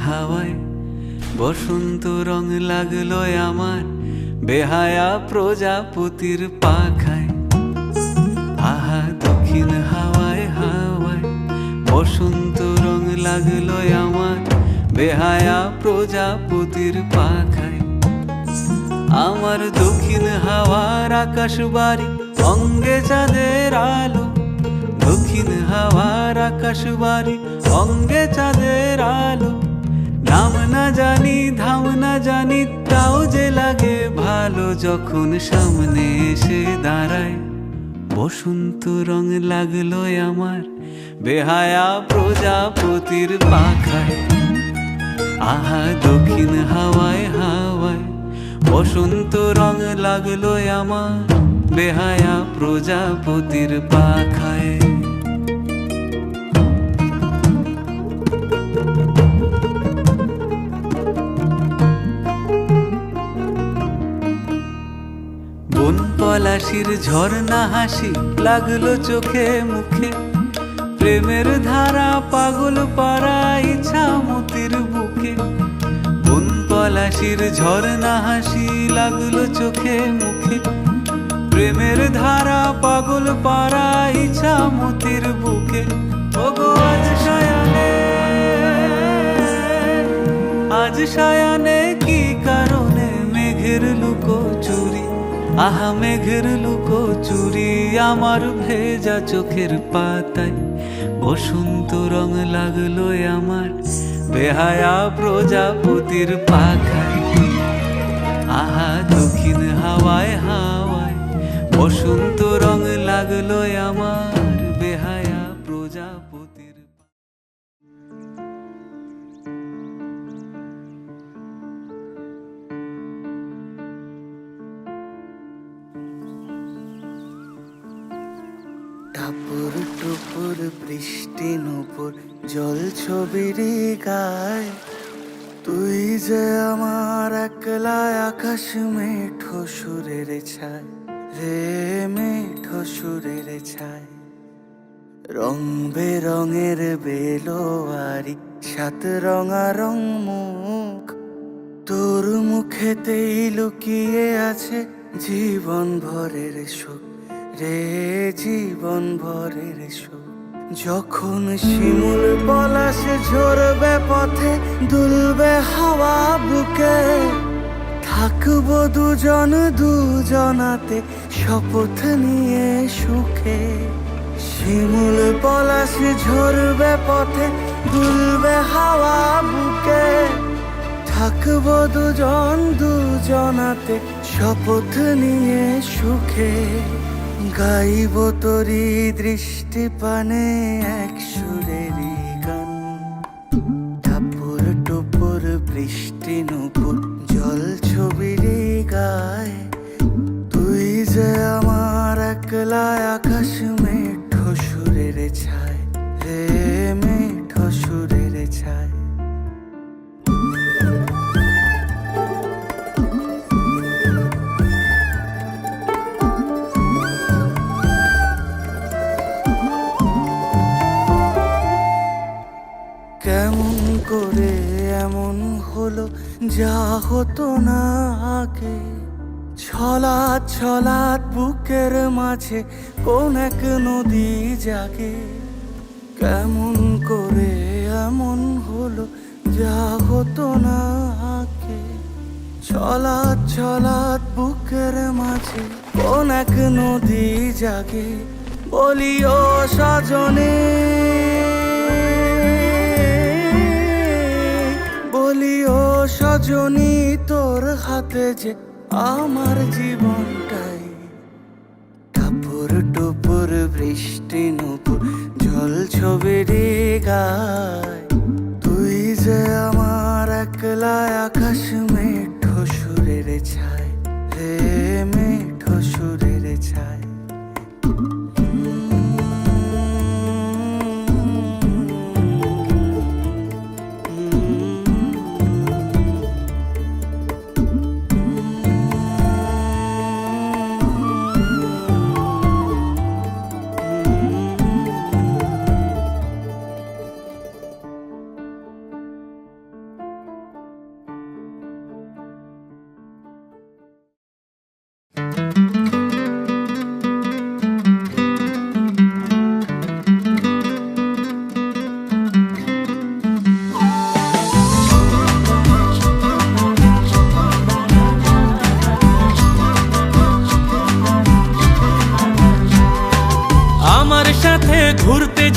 হাওয়ায় বসন্ত রং লাগলো আমার বেহায়া প্রজাপতির পাখায়। আহা দক্ষিণ হাওয়ায় হাওয়ায় বসন্ত রং লাগলো আমার বেহায়া প্রজাপতির পাখায়। আমার দক্ষিণ হাওয়ার আকাশ বাড়ি অঙ্গে চাঁদের আলো, দক্ষিণ হাওয়ার আকাশ বাড়ি অঙ্গে চাঁদের আলো। নাম না জানি ধাম না জানি তাও যে লাগে ভালো যখন সামনে এসে দাঁড়ায়। বসন্ত রং লাগলো আমার বেহায়া প্রজাপতির পাখায়। আহা দক্ষিণ হাওয়ায় হাওয়ায় বসন্ত রং লাগলো আমার বেহায়া প্রজাপতির পাখায়। বন পলাশির ঝর্ণা হাসি লাগলো চোখে মুখে, প্রেমের ধারা পাগল পাড়া ইচ্ছা মতির বুকে। বন পলাশির ঝর্ণা হাসি লাগলো চোখে মুখে, প্রেমের ধারা পাগল পাড়া ইচ্ছা মতির বুকে। ওগো আজ সায়ানে, আজ সায়ানে কি কারণে মেঘের লুকোচুরি, আহা মেঘের লুকোচুরি আমার ভেজা চোখের পাতায়। বসন্ত রং লাগলো আমার বেহায়া প্রজাপতির পাখায়। আহা দক্ষিণ হাওয়ায় হাওয়ায় বসন্ত রং লাগলো আমার বেহায়া প্রজাপতির। টাপুর টুপুর বৃষ্টি নুপুর জল ছবির গায়, তুই যে আমার একলা আকাশ মেঠো সুরের ছায় রে মেঠো সুরের ছায়। রং বেরঙের বেলোয়ারি সাত রঙা মুখ, তোর মুখেতেই লুকিয়ে আছে জীবন ভরের সুখ রে জীবন ভরের সুখ। যখন শিমুল পলাশ ঝরবে পথে দুলবে হাওয়া বুকে, থাকবো দুজন দুজনাতে শপথ নিয়ে সুখে। শিমুল পলাশ ঝরবে পথে দুলবে হাওয়া বুকে, থাকবো দুজন দুজনাতে শপথ নিয়ে সুখে। গাইব তোরি দৃষ্টি পানে এক সুরেরই গান, টাপুর টুপুর বৃষ্টি নুপুর জল ছবির গায়, তুই যে আমার একলা আকাশ মেঠো সুরের ছায় রে মেঠো সুরের ছায়। কেমন করে এমন হলো যা হতো না আগে, ছলাৎ ছলাৎ বুকের মাঝে কোন এক নদী জাগে। কেমন করে এমন হলো যা হতো না আগে, ছলাৎ ছলাৎ বুকের মাঝে কোন এক নদী জাগে। বলি ও সজনে, বলি ও সজনী তোর হাতে যে আমার জীবনটাই। টাপুর টুপুর বৃষ্টি নুপুর জল ছবির গায়, তুই যে আমার একলা আকাশ মেঠো সুরের ছায় রে মেঠো সুরের ছায়।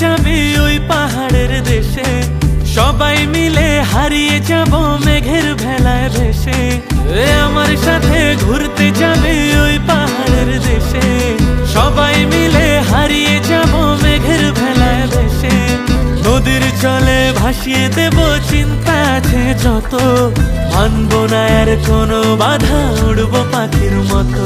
যাবি ওই পাহাড়ের দেশে, সবাই মিলে হারিয়ে যাব মেঘের ভেলায় ভেসে। আমার সাথে ঘুরতে যাবে ওই পাহাড়ের দেশে, সবাই মিলে হারিয়ে যাব মেঘের ভেলায় ভেসে। নদীর জলে ভাসিয়ে দেব চিন্তা আছে যত, মানব না আর কোনো বাধা, উড়বো পাখির মতো।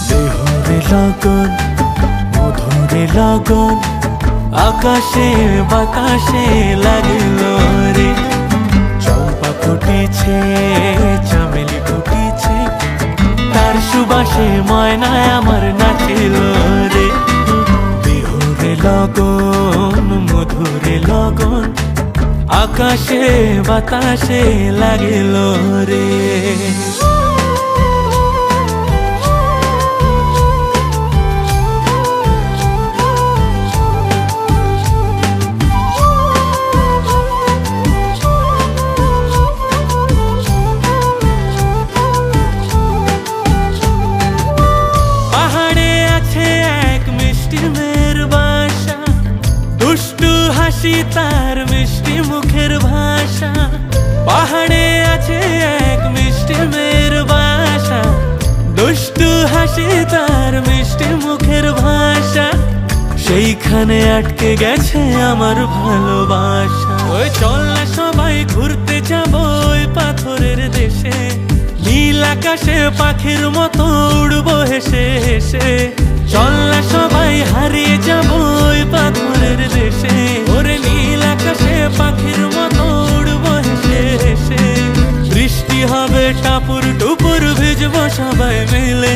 দেহরে লগন মধুরে লগন, আকাশে বাতাসে লাগলো রে। চম্পা ফুটিছে চামেলি ফুটিছে, তার সুবাসে ময়নায় আমার নাচিল রে। বিহুরে লগন মধুরে লগন, আকাশে বাতাসে লাগিল রে। তার মিষ্টি মুখের ভাষা, পাহাড়ে আছে এক মিষ্টি মেয়ের বাসা। দুষ্টু হাসি তার মিষ্টি মুখের ভাষা, সেইখানে আটকে গেছে আমার ভালোবাসা। ওই চল না সবাই ঘুরতে যাব ওই পাথরের দেশে, নীল আকাশে পাখির মতো উড়বো হেসে হেসে। চল না সবাই হারিয়ে যাব ওই পাথরের দেশে, ওরে নীল আকাশে পাখির মতো উড়বো হেসে হেসে। বৃষ্টি হবে টাপুর টুপুর, ভিজবো সবাই মিলে,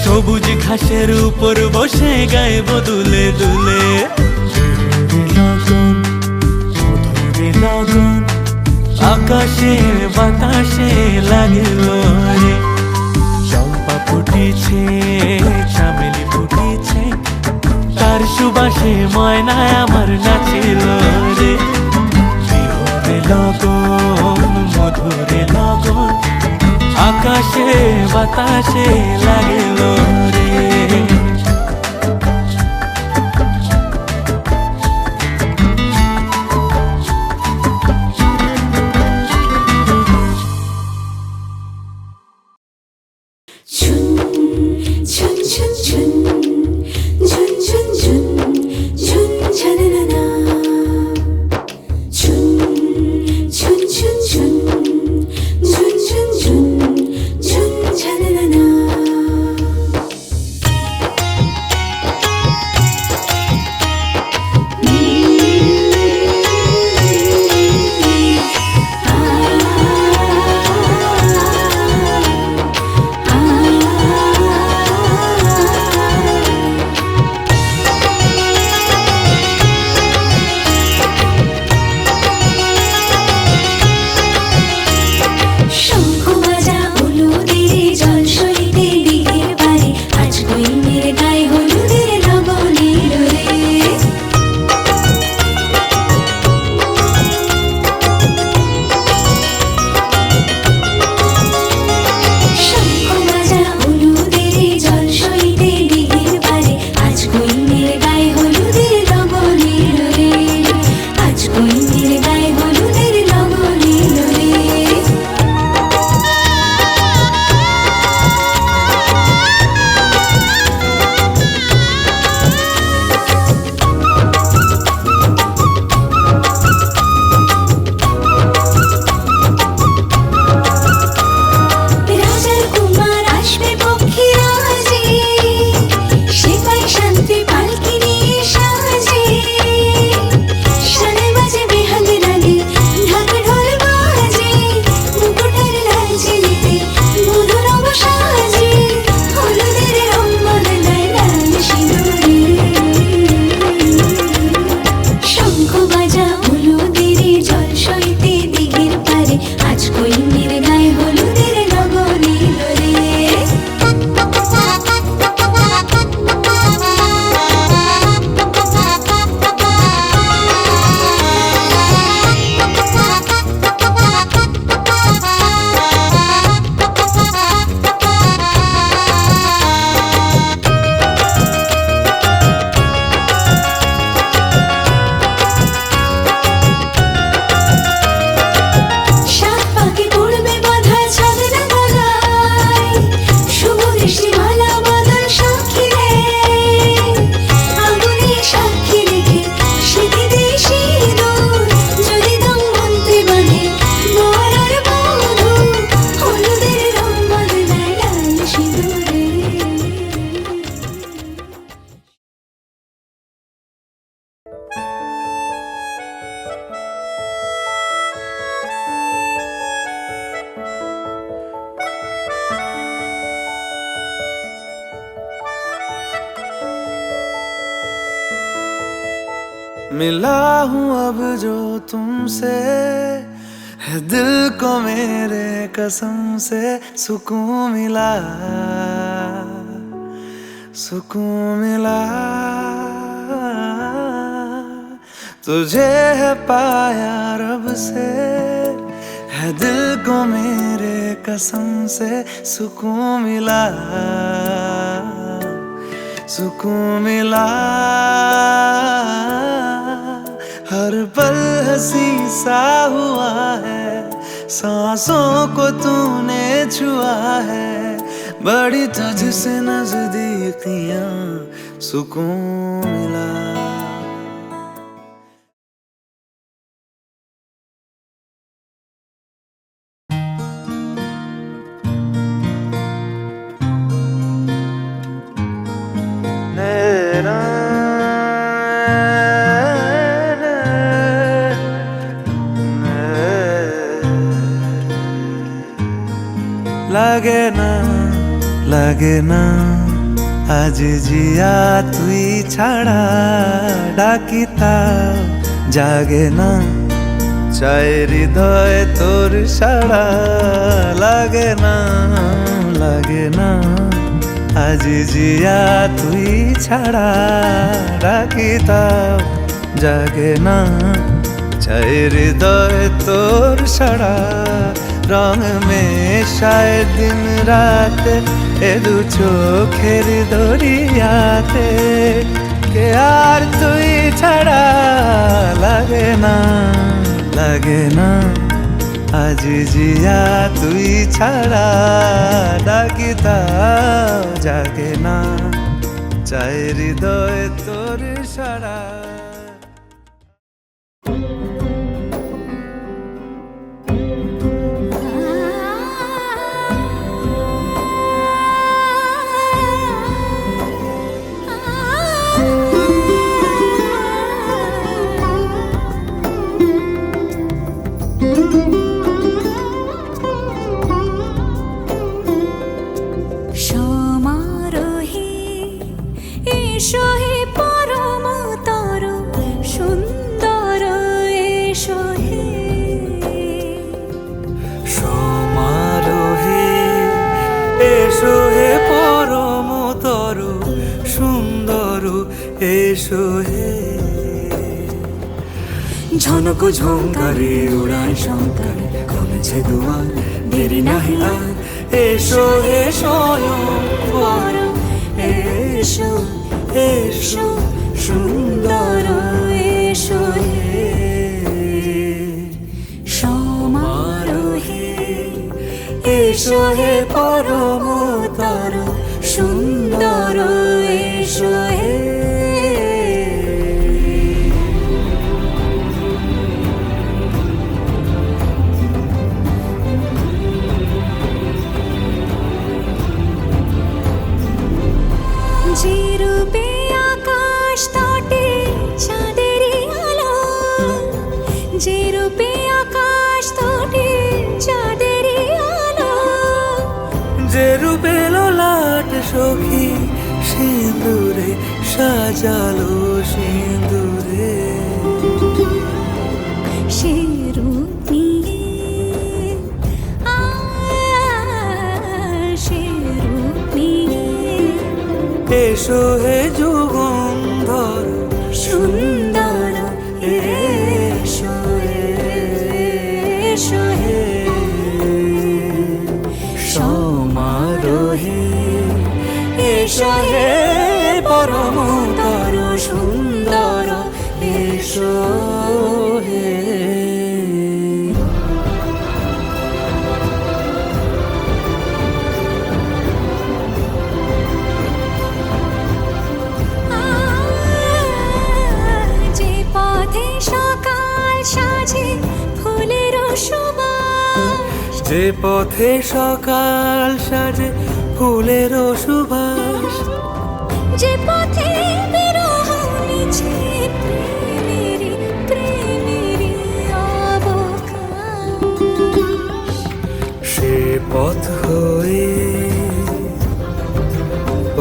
সবুজ ঘাসের উপর বসে গাইব দুলে দুলে। লগন মধুরে লগন, আকাশে বাতাসে লাগিল রে। চম্পা ফুটিছে চামেলি ফুটিছে, তার সুবাসে ময়নায় আমার নাচিল রে। বিহুরে লগন মধুরে লগন, আকাশে বাতাসে লাগিল রে। मिला हूँ अब जो तुमसे, है दिल को मेरे कसम से सुकून मिला, सुकून मिला। तुझे है पाया रब से, है दिल को मेरे कसम से सुकून मिला, सुकून मिला। हर पल हंसी सा हुआ है, सांसों को तूने छुआ है, बड़ी तुझसे नजदीकियां सुकून मिला। লাগে না, লাগে না আজ জিয়া তুই ছাড়া, ডাকিতাও জাগে না, চাই হৃদয় তোর সাড়া। লাগে না, লাগে না আজ জিয়া তুই ছাড়া, ডাকিতাও জাগে না, চাই হৃদয় তোর সাড়া। রং মেশায় দিন রাত এ দু চোখের দরিয়াতে, কে আর তুই ছাড়া। লাগে না, লাগে না আজ জিয়া তুই ছাড়া, ডাকিতাও জাগে না, চাই হৃদয় তোর সাড়া। ঝনক ঝঙ্কারে উড়ায় শঙ্কারে, কমেছে দুয়ার দেরি নাহি আর। এসো এসো বর, এসো এসো সুন্দর, এসো হে সমারোহে। এসো হে পরমতর সুন্দর, এসো হে। যে রূপে আকাশ তটে চাঁদেরই আলো, যে রূপে আকাশ তটে চাঁদেরই আলো, যে রূপে ললাট সখী সিঁদুরে সাজালো সিঁদুরে। সে রূপ নিয়ে সে রূপ নিয়ে এসো হে যুগন্ধর সুন্দর, এসো এসো হে সমারোহে। এসো হে পরমতর সুন্দর, এসো হে। যে পথে সকাল সাজে ফুলের সুবাস, যে পথে বিরহ মিছে প্রেমেরই প্রেমেরই অবকাশ। সে পথ হয়ে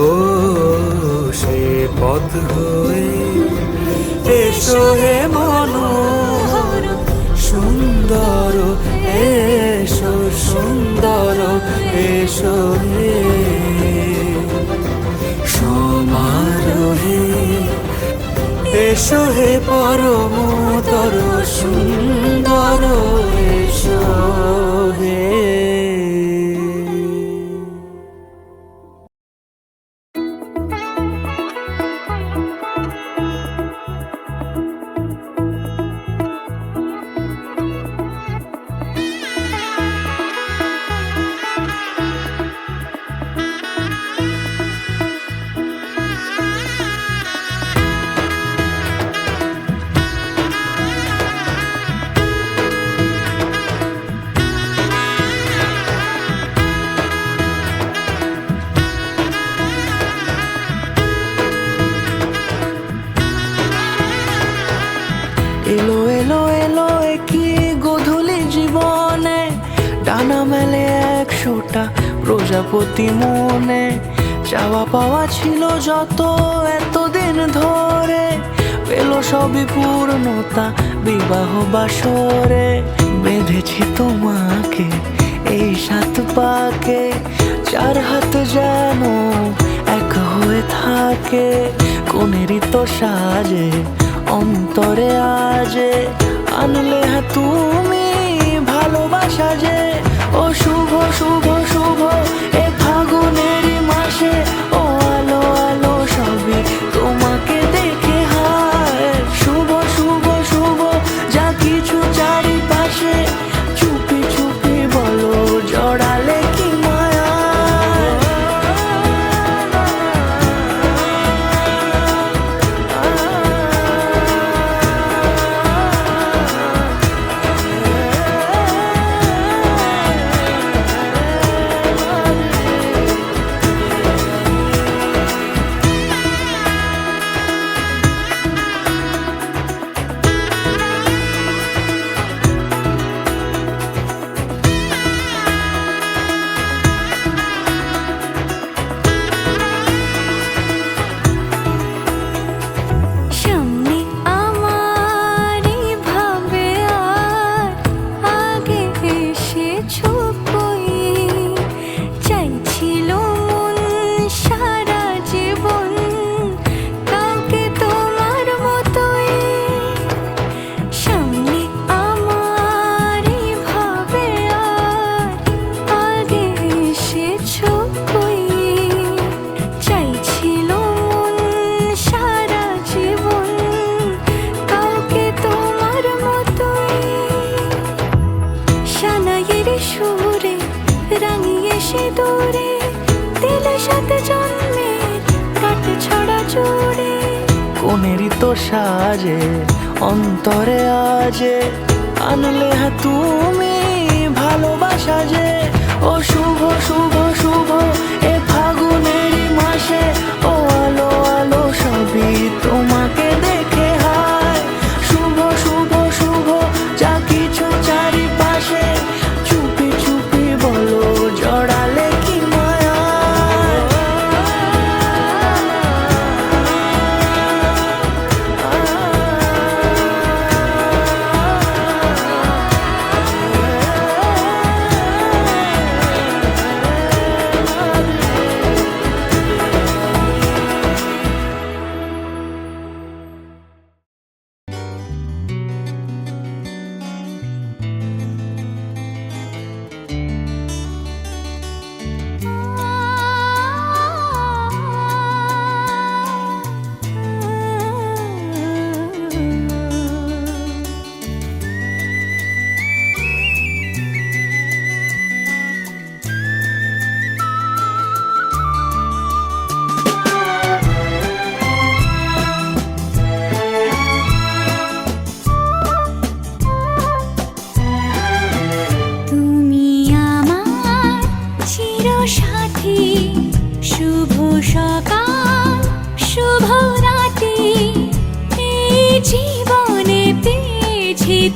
ও সে পথ হয়ে এসো হে মনোহর সুন্দর, এসো সুন্দর, এসো হে সমারোহে, এসো হে পরমতর সুন্দর, এসো হে। এলো এলো এলো একই গোধূলি জীবনে, ডানা মেলে 100টা প্রজাপতি মনে। চাওয়া পাওয়া ছিল যত এতদিন ধরে, পেল সবই পূর্ণতা বিবাহ বাসরে। বেঁধেছি তোমাকে এই 7 পাকে, 4 হাত যেন এক হয়ে থাকে। কোনেরই তো সাজে অন্তরে আজে, আনলে হ্যাঁ তুমি ভালোবাসা যে। ও শুভ শুভ শুভ এ ফাগুনেরই মাসে, ও আলো আলো সবই তোমাকে দেখে হায়। শুভ শুভ শুভ যা কিছু চারিপাশে, চুপি চুপি বলো জড়ালে কি মায়া। কোনেরই তো সাজে অন্তরে আজে, আনলে হ্যাঁ তুমি ভালোবাসা যে। ও শুভ শুভ শুভ এ ফাগুনেরই মাসে, ও আলো আলো সবই তোমাকে দেখে হায়। শুভ শুভ শুভ যা কিছু চারিপাশে, চুপি চুপি বলো জড়ালে কি মায়া।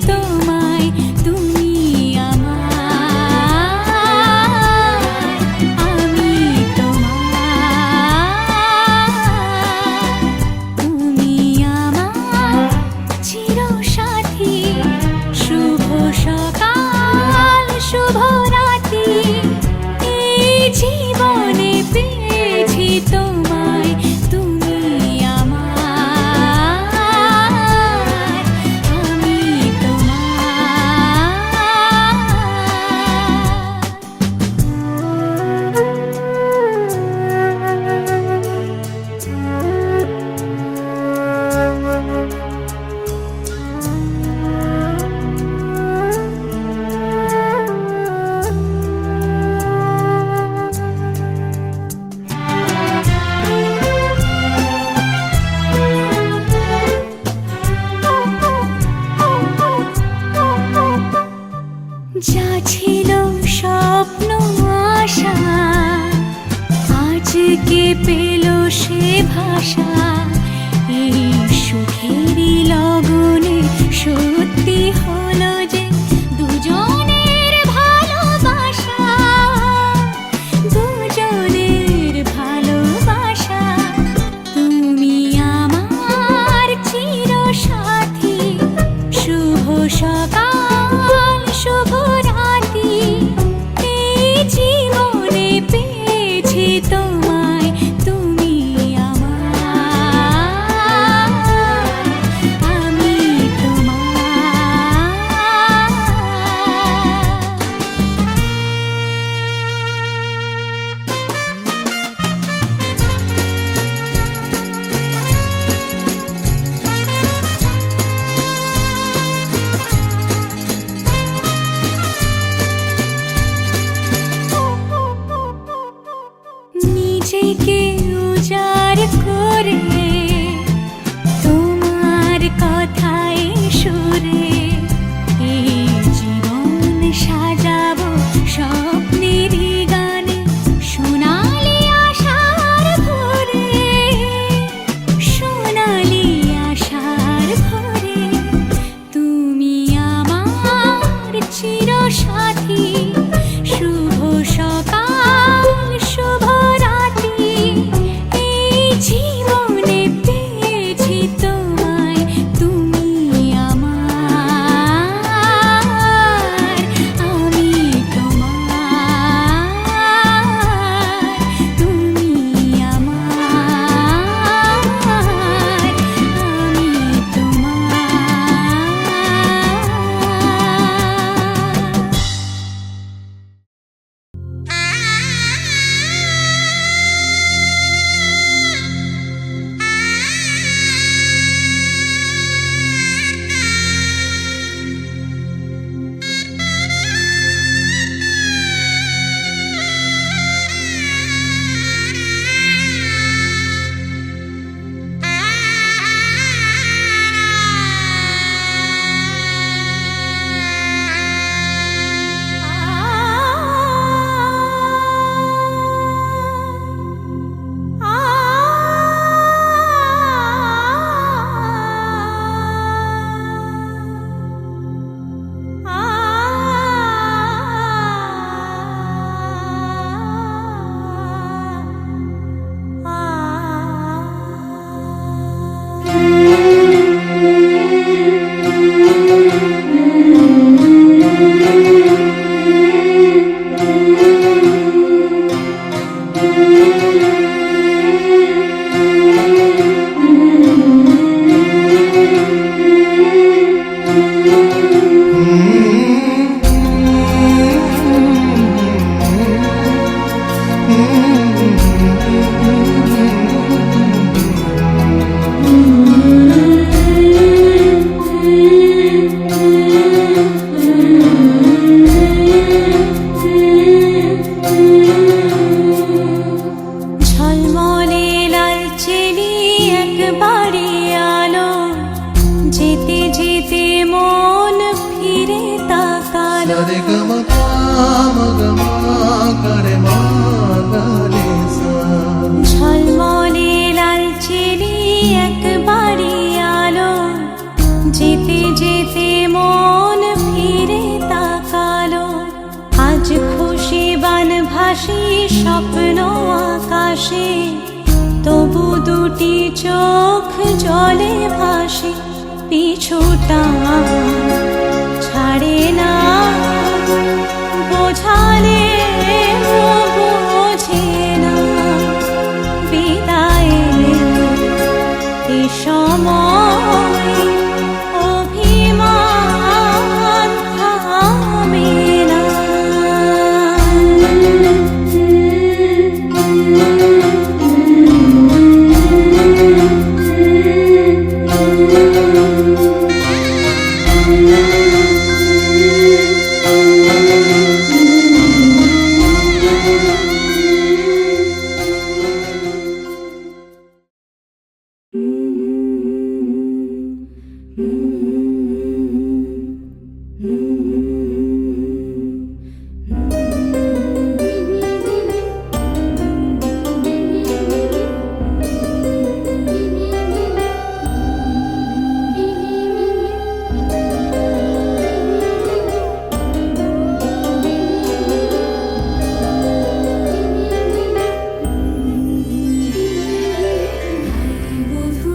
তোমায় তুমি আমার, আমি তোমার। রে গ ম প ম গ ম গ রে ম গ রে সা। ঝলমলে লালচেরি একবারই আলো, যেতে যেতে মন ফিরে তাকালো। আজ খুশি বানভাসি স্বপ্ন আকাশে, তবু দুটি চোখ জলে ভাসে। পিছুটা ছাড়ে না, বোঝালে বোঝে না। বিদায়ের এ সময় অভিমান থামে না। বধূ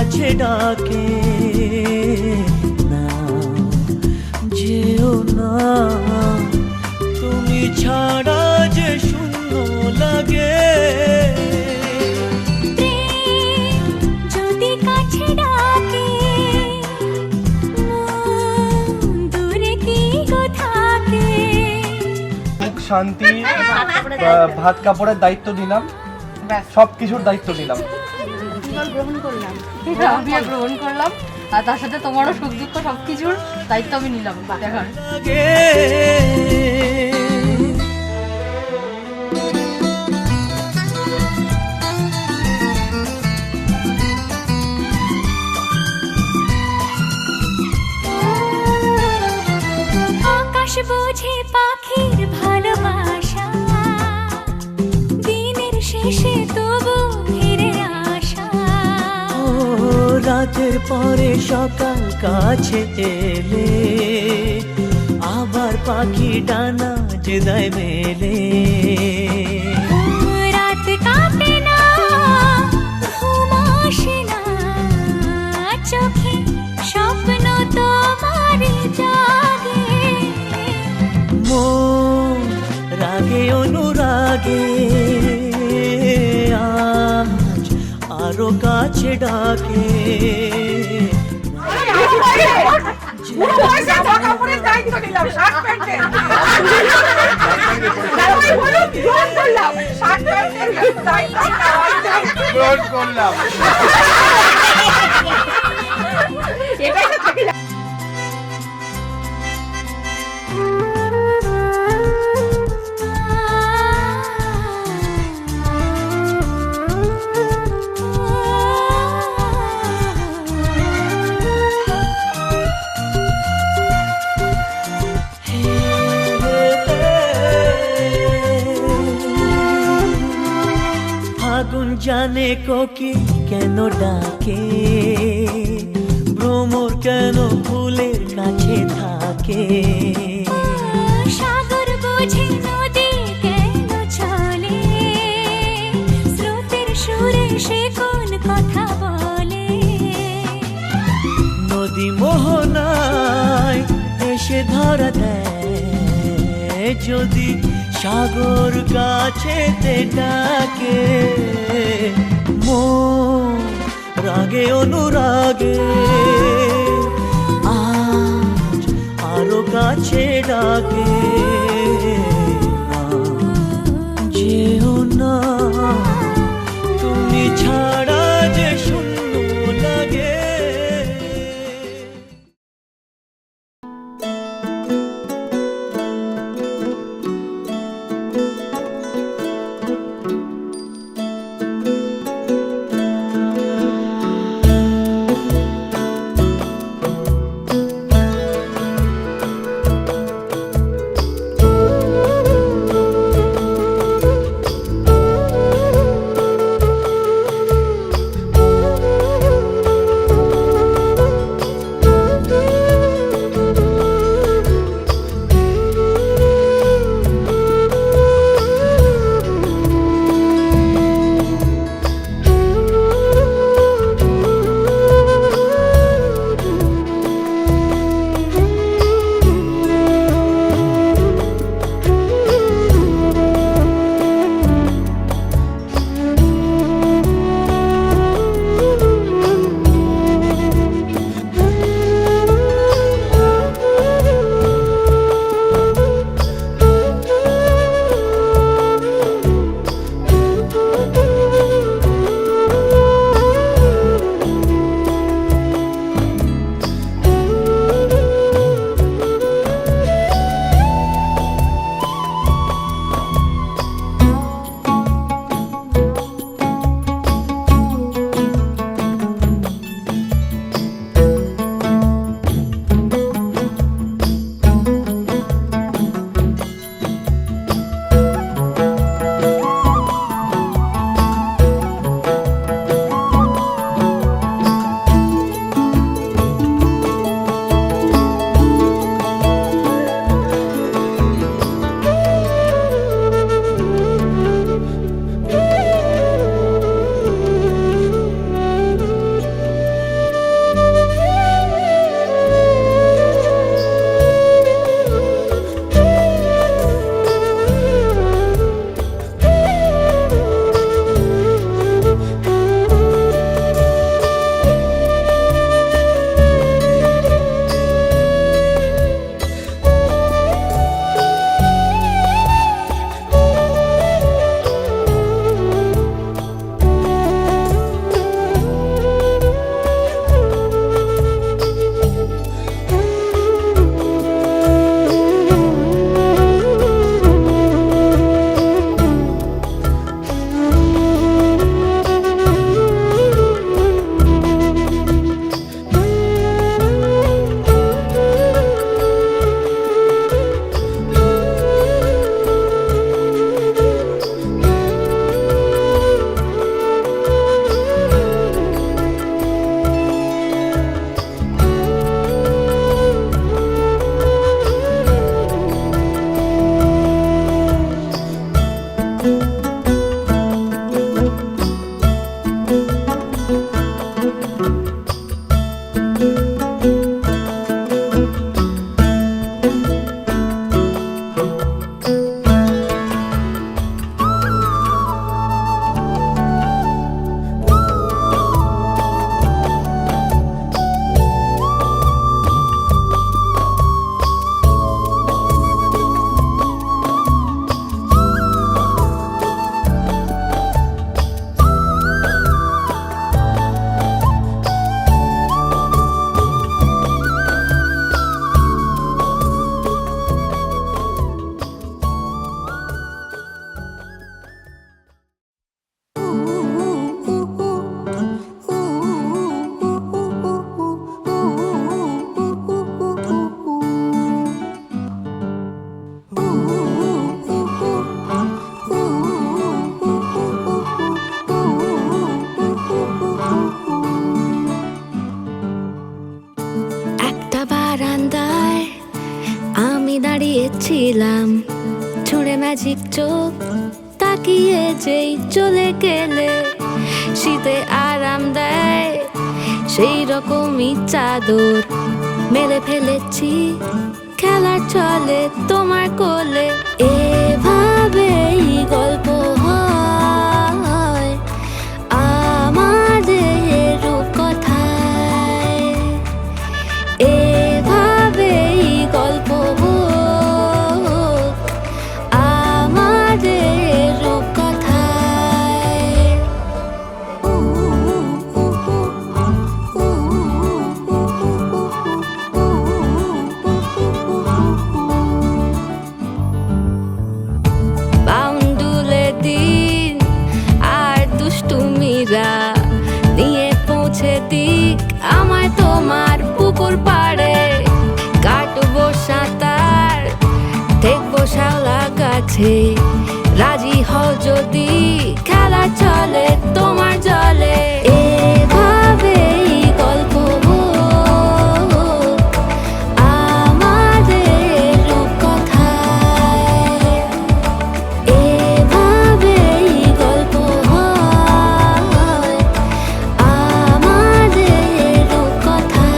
কাছে ডাকে না, যেও না, তুমি ছাড়া যে শূন্য লাগে। প্রেম যদি কাছে ডাকে, মন দূরে কি গো থাকে। শান্তি, ভাত কাপড়ের দায়িত্ব দিলাম, সব কিছুর দায়িত্ব দিলাম। আমিও গ্রহণ করলাম, আর তার সাথে তোমারও সুখ দুঃখ সবকিছুর দায়িত্ব আমি নিলাম দেখার। আকাশ বোঝে পাখির ভালোবাসা, দিনের শেষে তবু ফিরে আসা। ও রাতের পরে সকাল কাছে এলে, আবার পাখি ডানা যে দেয় মেলে। রাত কাটে না, ঘুম আসে না, চোখে স্বপ্ন তোমার জাগে। মন রাগে অনুরাগে আজ আরো কাছে ডাকে। গ্রহণ করলাম। ফাগুন জানে কোকিল কেন ডাকে, ভ্রমর কেন ফুলের কাছে থাকে। সাগর বোঝে নদী কেন চলে, স্রোতের সুরে সে কোন কথা বলে। নদী মোহনায় এসে ধরা দেয়, যদি সাগর কাছে ডাকে। মন রাগে অনুরাগে আজ আরো কাছে ডাকে। না, যেও না, তুমি ছাড়া যে শূন্য লাগে। ছিলাম, ছুঁড়ে ম্যাজিক চোখ তাকিয়ে যেই চলে গেলে শীতে আরাম দেয় সেই রকমই চাদর মেলে ফেলেছি খেলার চলে তোমার কোলে। এভাবেই গল্প হয় আমাদের রূপকথায়, এভাবেই গল্প হোক আমাদের রূপকথায়। বাউন্ডুলে দিন আর দুষ্টুমিরা নিয়ে পৌঁছে দিক আমায় তোমার পুকুর পাড়ে। কাটবো সাঁতার, দেখবো শাওলা গাছে, রাজি হও যদি খেলা চলে তোমার জলে। এভাবেই গল্প হোক আমাদের রূপকথায়, এভাবেই গল্প হয় আমাদের রূপকথায়।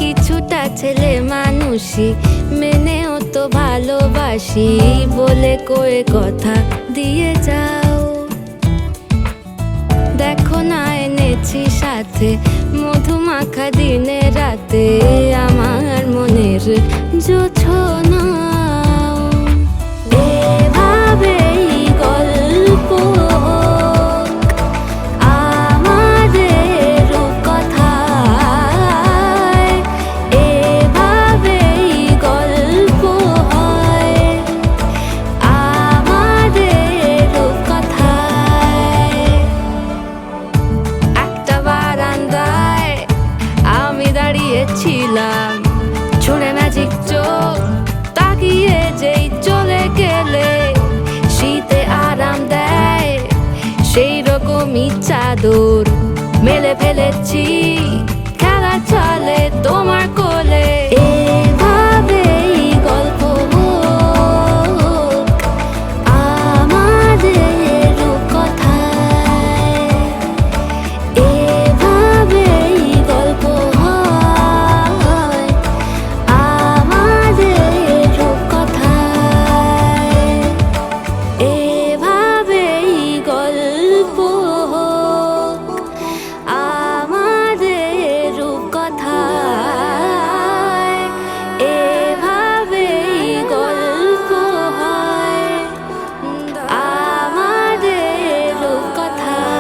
কিছুটা ছেলে মানুষই মেনেও তো ভালোবাসি বলে কয়ে কথা দিয়ে যাও। দেখো না এনেছি সাথে মধুমাখা দিনে রাতে আমার মনের জোছনা। এভাবেই গল্প হোক আমাদের রূপকথায়, এভাবেই গল্প হয় আমাদের রূপকথায়। একটা বারান্দায় আমি দাঁড়িয়েছিলাম, ছুঁড়ে ম্যাজিক চোখ তাকিয়ে যেই চলে গেলে শীতে আরাম দেয় সেই রকমই চাদর মেলে ফেলেছি খেলা চলে তোমার কোলে। এভাবেই গল্প হোক আমাদের রূপকথায়, এভাবেই গল্প হয় আমাদের রূপকথায়, এভাবেই গল্প হোক আমাদের রূপকথায়, এভাবেই গল্প হয় আমাদের রূপকথায়।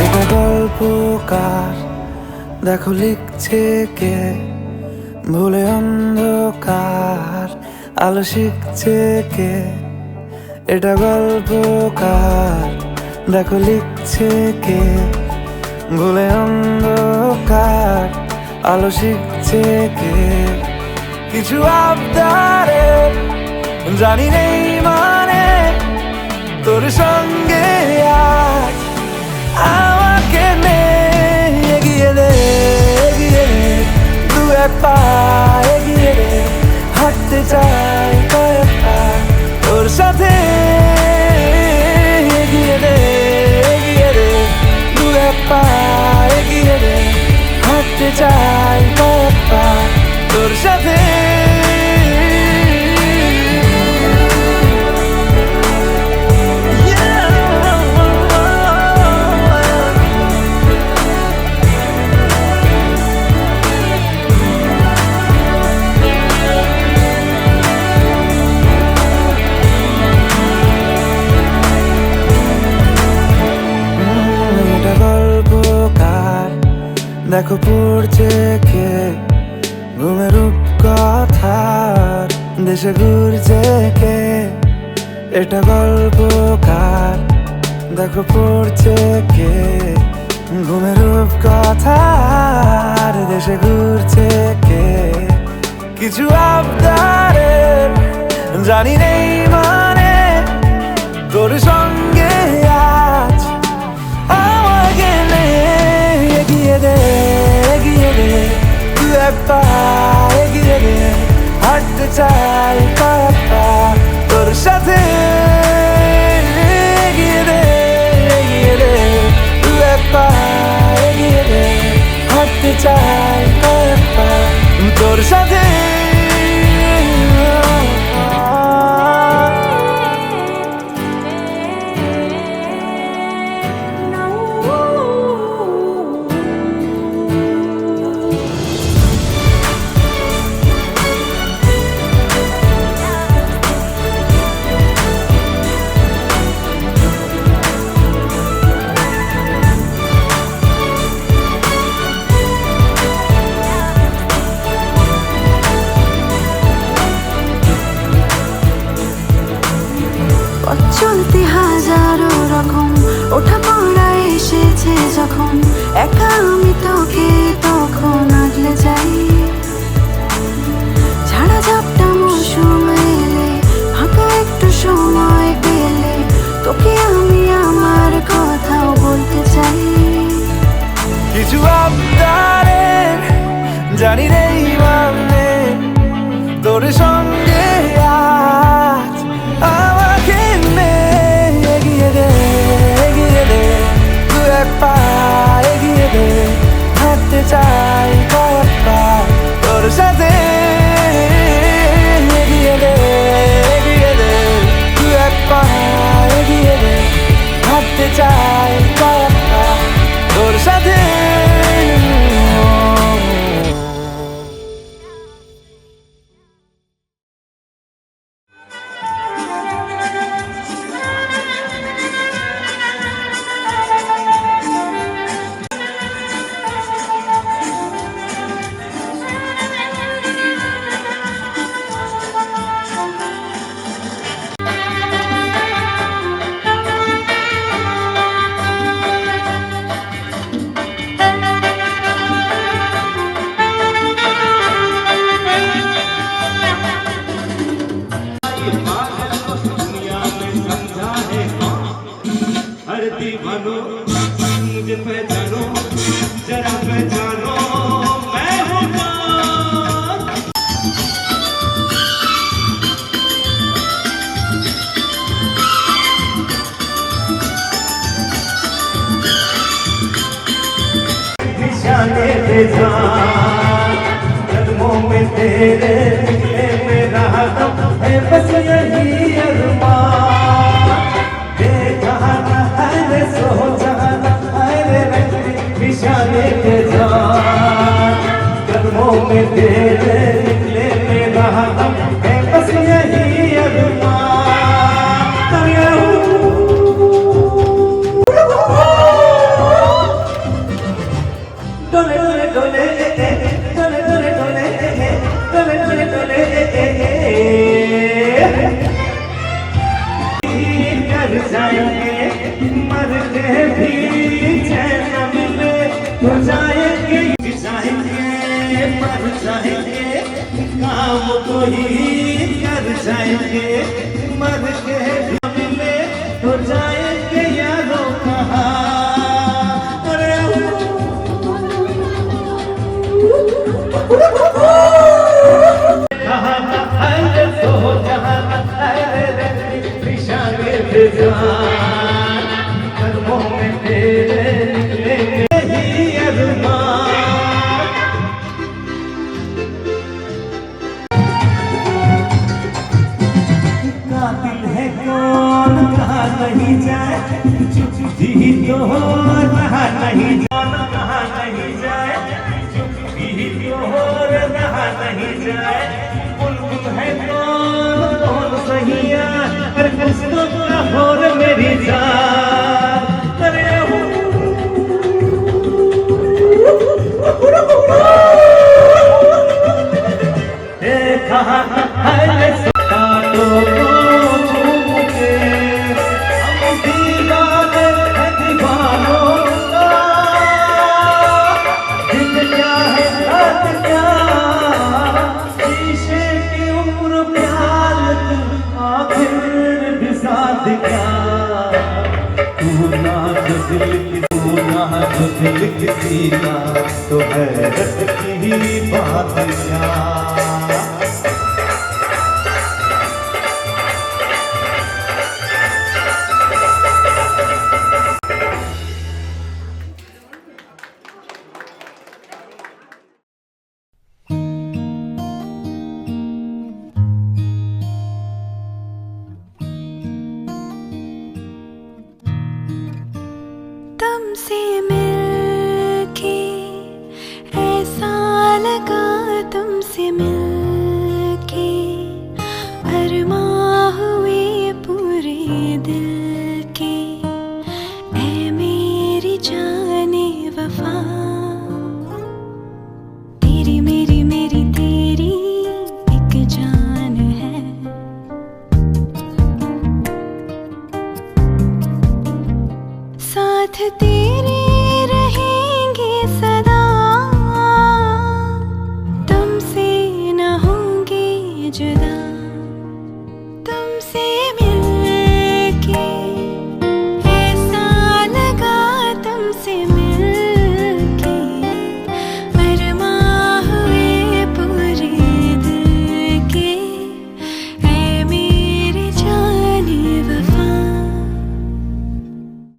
এটা গল্পকার দেখো লিখছে কে, ভুলে অন্ধকার আলো শিখছে কে। এটা গল্পকার দেখো লিখছে কে, ভুলে অন্ধকার আলো শিখছে কে। কিছু আবদারে জানি নেই মানে তোর সঙ্গে আজ আমাকে নে এগিয়ে দে, এগিয়ে দে দু এক পা এগিয়ে দে, হাঁটতে চাই কয়েক পা তোর সাথে এগিয়ে দে, এগিয়ে সাথে দেখো পড়ছে কে ঘুমের রূপকথার দেশে ঘুরছে কে এটা গল্পকার দেখো পড়ছে কে ঘুমের রূপকথার দেশে ঘুরছে কে কিছু আবদারের জানি নেই মানে তোর সঙ্গে আজ আমাকে নে এগিয়ে দে তুই এক পা এগিয়ে দে হাঁটতে চাই কয়েক পা তোর সাথে এগিয়ে দে তুই এক পা এগিয়ে দে হাঁটতে চাই কয়েক পা তোর সাথে চলতে হাজারো রকম ওঠা পড়া এসেছে যখন একা আমি তোকে তখন আগলে যাই ঝাড়া ঝাপটা মৌসুম এলে ফাঁকা একটু সময় পেলে তোকে আমি আমার কথাও বলতে চাই কিছু আবদারের জানি নেই মানে তোর সঙ্গে আজ আমাকে নে এগিয়ে দে তুই এক পা এগিয়ে দে হাঁটতে চাই কয়েক পা তোর সাথে এগিয়ে দে তুই এক পা এগিয়ে দে হাঁটতে চাই কয়েক পা তোর সাথে दीवानो मुझे पहचानो जरा पहचानो मैं हूँ कौन निशाने पे जा कदमों में तेरे निकले मेरा दम है बस यही अरमान निशाने के जान कदमों में तेरे निकले मेरा दम है बस यही डोले डोले डोले डोले डोले डोले डोले डोले डोले कर जाएंगे मर के भी चैन मिले हो जाएंगे मर जाएंगे काम को ही कर जाएंगे मर के भी मिले हो जाएंगे यारों कहा अरे कदमों में तेरे निकले यही अरमान साथ है जैसे कांटों को चूम के हम दीवाने हैं दीवानों का दिन क्या है रात क्या शीशे की उम्र प्यार आखिर भी साथ क्या तू ना जो दिल किसी का तो हैरत की बात क्या तुमसे मिलके ऐसा लगा तुमसे मिलके अरमां हुए पूरे दिल के ऐ मेरी जाने वफा तेरी मेरी मेरी तेरी एक जान है साथ तेरे रहेंगे सदा तुमसे न होंगे जुदा